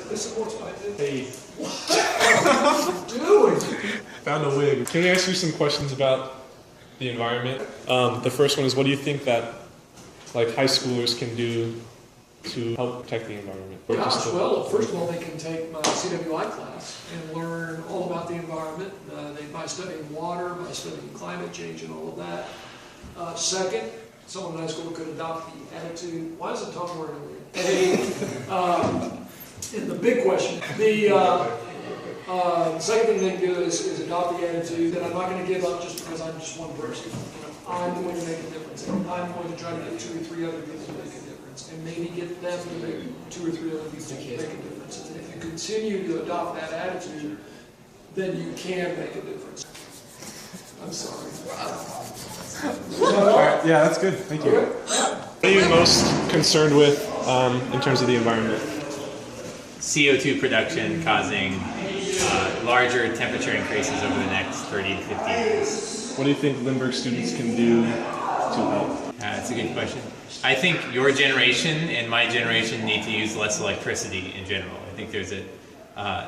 This is what's Hey. What are you doing? Found a wig. Can we ask you some questions about the environment? The first one is, what do you think that like high schoolers can do to help protect the environment? Gosh, well, first of all, they can take my CWI class and learn all about the environment by studying water, by studying climate change and all of that. Second, someone in high school could adopt the attitude, why is it tongue word and the big question, the second thing they can do is adopt the attitude that I'm not going to give up just because I'm just one person. I'm going to make a difference, and I'm going to try to get 2 or 3 other people to make a difference, and maybe get them to make 2 or 3 other people to make a difference. And if you continue to adopt that attitude, then you can make a difference. I'm sorry. Yeah, that's good. Thank you. What are you most concerned with in terms of the environment? CO2 production causing larger temperature increases over the next 30 to 50 years. What do you think Lindbergh students can do to help? That's a good question. I think your generation and my generation need to use less electricity in general. I think there's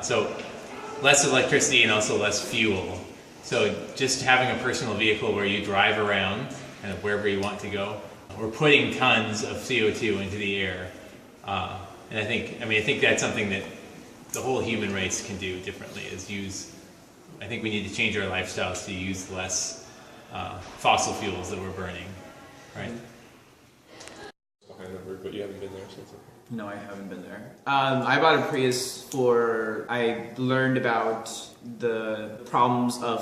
so less electricity and also less fuel. So just having a personal vehicle where you drive around kind of wherever you want to go, we're putting tons of CO2 into the air. And I think that's something that the whole human race can do differently, I think we need to change our lifestyles to use less fossil fuels that we're burning, right? Behind Lindbergh, but you haven't been there since. No, I haven't been there. I bought a Prius I learned about the problems of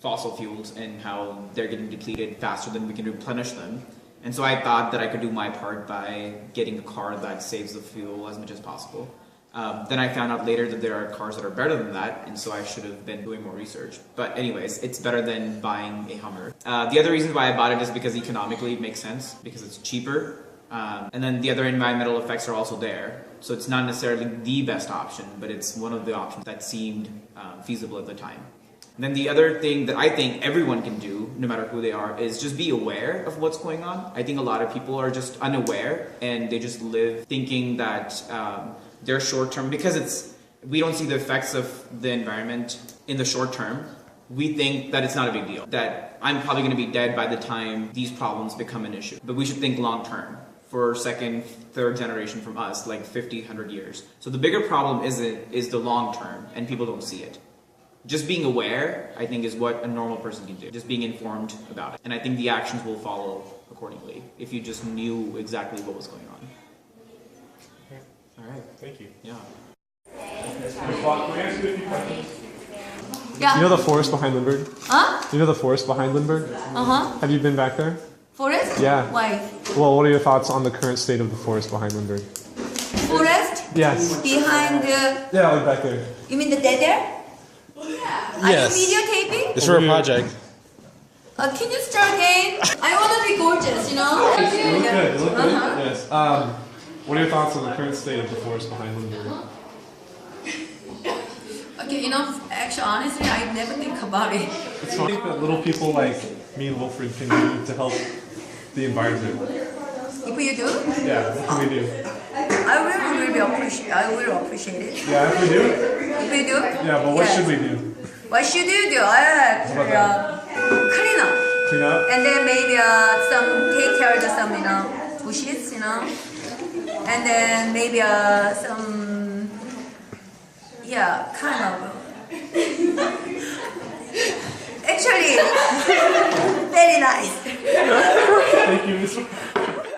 fossil fuels and how they're getting depleted faster than we can replenish them. And so I thought that I could do my part by getting a car that saves the fuel as much as possible. Then I found out later that there are cars that are better than that, and so I should have been doing more research. But anyways, it's better than buying a Hummer. The other reasons why I bought it is because economically it makes sense, because it's cheaper. And then the other environmental effects are also there. So it's not necessarily the best option, but it's one of the options that seemed feasible at the time. And then the other thing that I think everyone can do, no matter who they are, is just be aware of what's going on. I think a lot of people are just unaware, and they just live thinking that they're short-term, because we don't see the effects of the environment in the short term. We think that it's not a big deal, that I'm probably going to be dead by the time these problems become an issue. But we should think long-term, for second, third generation from us, like 50, 100 years. So the bigger problem is the long-term, and people don't see it. Just being aware, I think, is what a normal person can do. Just being informed about it. And I think the actions will follow accordingly, if you just knew exactly what was going on. Okay. All right. Thank you. Yeah. Can I ask you a few questions? Yeah. You know the forest behind Lindbergh? Huh? You know the forest behind Lindbergh? Uh-huh. Have you been back there? Forest? Yeah. Why? Well, what are your thoughts on the current state of the forest behind Lindbergh? Forest? Yes. Behind Yeah, like back there. you mean the dead there? Are Yes. you videotaping? It's for a project. Can you start again? I want to be gorgeous, you know? You look good. You look good. Uh-huh. Yes. What are your thoughts on the current state of the forest behind Lindbergh? Okay, you know, actually, honestly, I never think about it. It's funny that little people like me and Wilfred can do to help the environment. If you do, Yeah, what can we do? I will appreciate it. Yeah, if we do? If you do? Yeah, but what yes. should we do? What should you do? Clean up. Clean up? And then maybe take care of some, you know, bushes, you know. And then maybe some, yeah, kind of. Actually, very nice. Thank you, Miss.